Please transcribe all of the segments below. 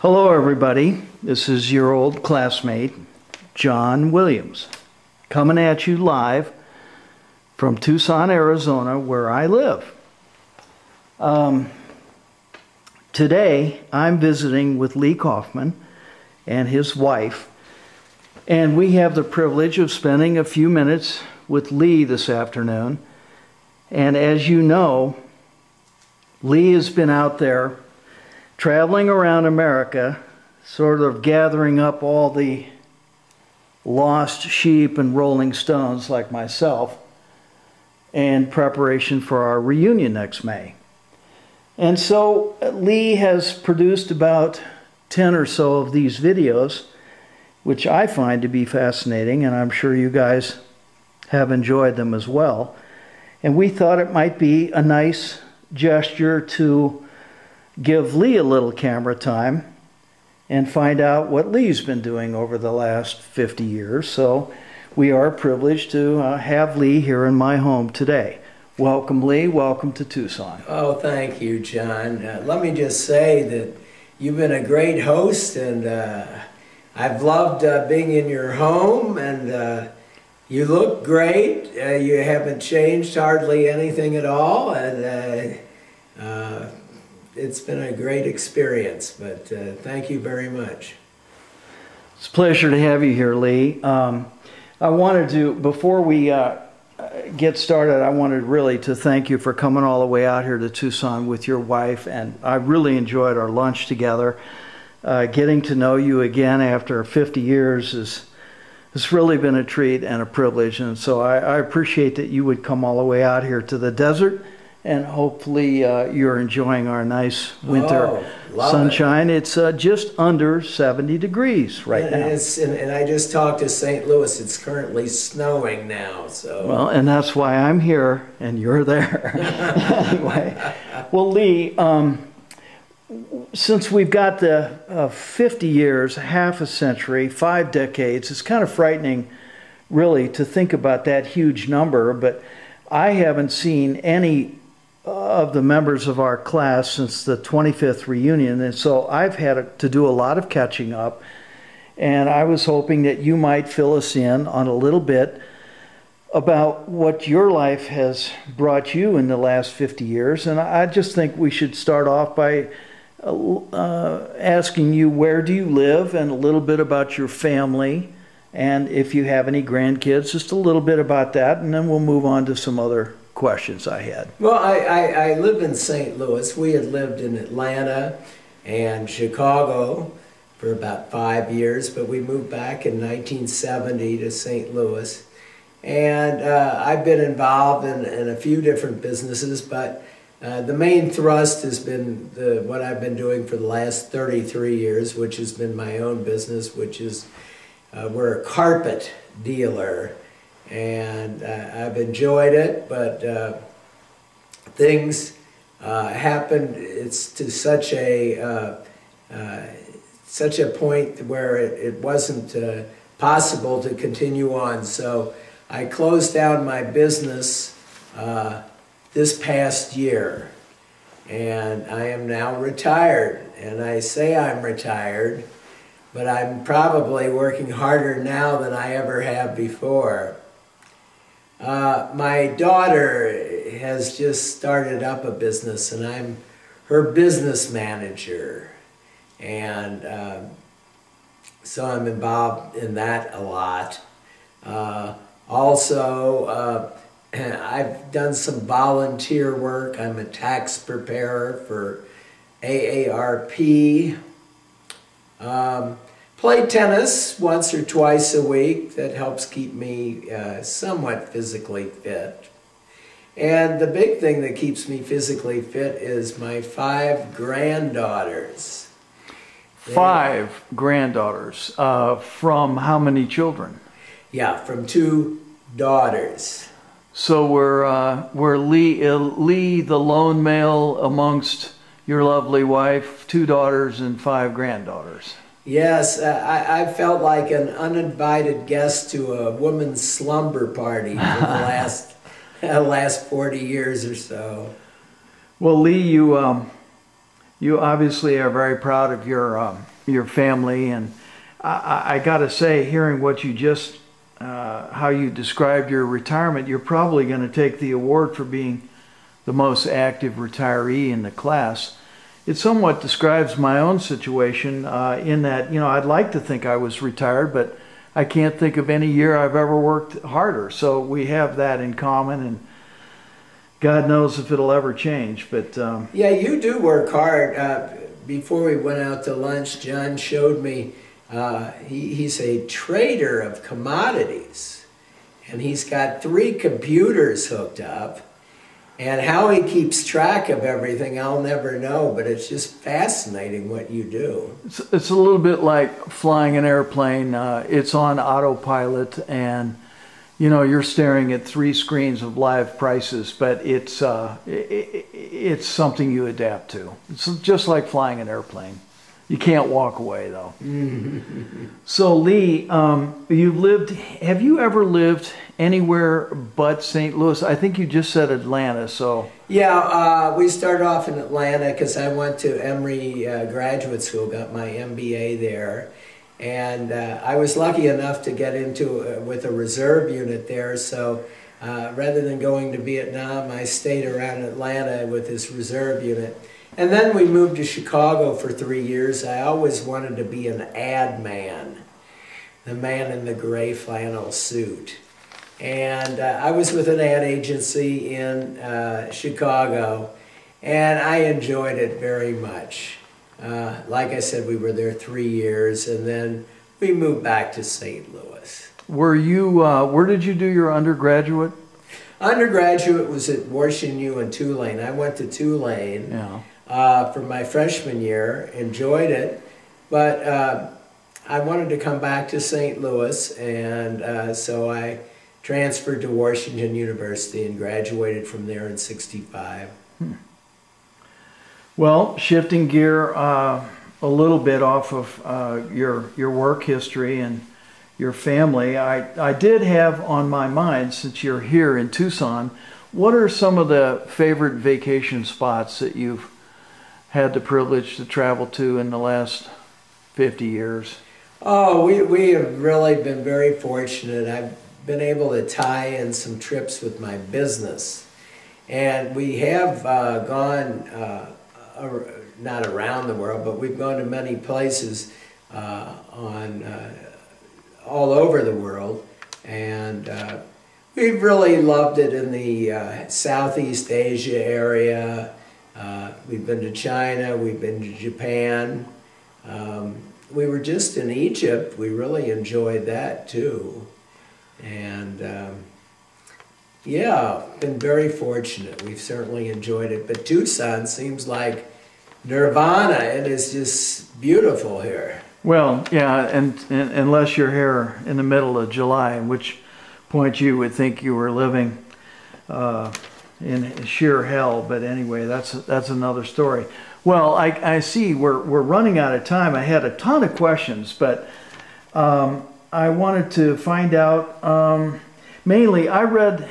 Hello everybody, this is your old classmate, John Williams, coming at you live from Tucson, Arizona, where I live. Today, I'm visiting with Lee Kaufman and his wife, and we have the privilege of spending a few minutes with Lee this afternoon. And as you know, Lee has been out there traveling around America, sort of gathering up all the lost sheep and rolling stones like myself in preparation for our reunion next May. And so Lee has produced about 10 or so of these videos, which I find to be fascinating, and I'm sure you guys have enjoyed them as well. And we thought it might be a nice gesture to give Lee a little camera time and find out what Lee's been doing over the last 50 years. So we are privileged to have Lee here in my home today. Welcome, Lee. Welcome to Tucson. Oh, thank you, John. Let me just say that you've been a great host, and I've loved being in your home, and you look great. You haven't changed hardly anything at all, and it's been a great experience, but thank you very much. It's a pleasure to have you here, Lee. I wanted to, before we get started, I wanted really to thank you for coming all the way out here to Tucson with your wife, and I really enjoyed our lunch together. Getting to know you again after 50 years has really been a treat and a privilege, and so I appreciate that you would come all the way out here to the desert. And hopefully you're enjoying our nice winter sunshine. It's just under 70 degrees right now. And I just talked to St. Louis. It's currently snowing now. So. Well, and that's why I'm here and you're there. Anyway, well, Lee, since we've got the 50 years, half a century, 5 decades, it's kind of frightening, really, to think about that huge number. But I haven't seen any of the members of our class since the 25th reunion, and so I've had to do a lot of catching up, and I was hoping that you might fill us in on a little bit about what your life has brought you in the last 50 years. And I just think we should start off by asking you, where do you live, and a little bit about your family, and if you have any grandkids, just a little bit about that, and then we'll move on to some other questions I had. Well, I live in St. Louis. We had lived in Atlanta and Chicago for about 5 years, but we moved back in 1970 to St. Louis. And I've been involved in a few different businesses, but the main thrust has been what I've been doing for the last 33 years, which has been my own business, which is we're a carpet dealer. And I've enjoyed it, but things happened. It's to such a point where it wasn't possible to continue on. So I closed down my business this past year, and I am now retired. And I say I'm retired, but I'm probably working harder now than I ever have before. My daughter has just started up a business, and I'm her business manager, and so I'm involved in that a lot. Also, I've done some volunteer work. I'm a tax preparer for AARP. Play tennis once or twice a week. That helps keep me somewhat physically fit. And the big thing that keeps me physically fit is my 5 granddaughters. 5 granddaughters. From how many children? Yeah, from 2 daughters. So we're Lee the lone male amongst your lovely wife, 2 daughters and 5 granddaughters. Yes, I felt like an uninvited guest to a woman's slumber party for the last 40 years or so. Well, Lee, you You obviously are very proud of your family, and I got to say, hearing what you just how you described your retirement, you're probably going to take the award for being the most active retiree in the class. It somewhat describes my own situation in that, you know, I'd like to think I was retired, but I can't think of any year I've ever worked harder. So we have that in common, and God knows if it'll ever change. But yeah, you do work hard. Before we went out to lunch, John showed me he's a trader of commodities, and he's got 3 computers hooked up. And how he keeps track of everything, I'll never know, but it's just fascinating what you do. It's a little bit like flying an airplane. It's on autopilot, and you know, you're staring at 3 screens of live prices, but it's something you adapt to. It's just like flying an airplane. You can't walk away, though. So, Lee, have you ever lived anywhere but St. Louis? I think you just said Atlanta, so. Yeah, we started off in Atlanta because I went to Emory Graduate School, got my MBA there. And I was lucky enough to get into with a reserve unit there, so rather than going to Vietnam, I stayed around Atlanta with this reserve unit. And then we moved to Chicago for 3 years. I always wanted to be an ad man, the man in the gray flannel suit. And I was with an ad agency in Chicago, and I enjoyed it very much. Like I said, we were there 3 years, and then we moved back to St. Louis. Where did you do your undergraduate? Undergraduate was at Washington U in Tulane. I went to Tulane. Yeah. For my freshman year, enjoyed it, but I wanted to come back to St. Louis, and so I transferred to Washington University and graduated from there in '65. Well, shifting gear a little bit off of your work history and your family, I did have on my mind, since you're here in Tucson, what are some of the favorite vacation spots that you've had the privilege to travel to in the last 50 years? Oh, we have really been very fortunate. I've been able to tie in some trips with my business. And we have gone, not around the world, but we've gone to many places all over the world. And we've really loved it in the Southeast Asia area. We've been to China, we've been to Japan. We were just in Egypt. We really enjoyed that too. And yeah, been very fortunate. We've certainly enjoyed it. But Tucson seems like nirvana. It is just beautiful here. Well, yeah, and unless you're here in the middle of July, at which point you would think you were living in sheer hell. But anyway, that's another story. Well, I see we're running out of time. I had a ton of questions, but I wanted to find out, mainly I read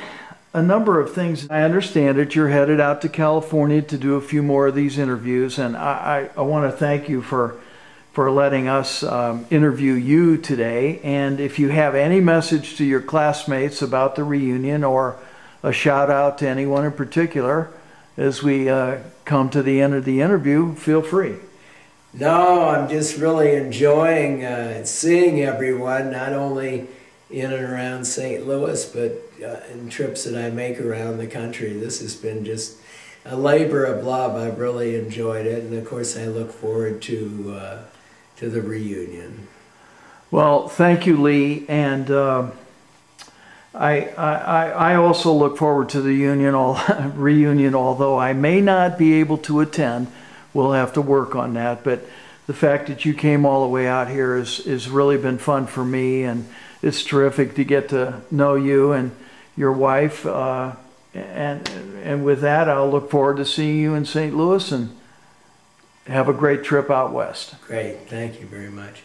a number of things. I understand that you're headed out to California to do a few more of these interviews, and I want to thank you for letting us interview you today. And if you have any message to your classmates about the reunion, or a shout out to anyone in particular as we come to the end of the interview, feel free. No, I'm just really enjoying seeing everyone, not only in and around St. Louis, but in trips that I make around the country. This has been just a labor of love. I've really enjoyed it, and of course I look forward to the reunion. Well, thank you, Lee, and I also look forward to the reunion, although I may not be able to attend. We'll have to work on that, but the fact that you came all the way out here has really been fun for me, and it's terrific to get to know you and your wife, and with that, I'll look forward to seeing you in St. Louis, and have a great trip out west. Great, thank you very much.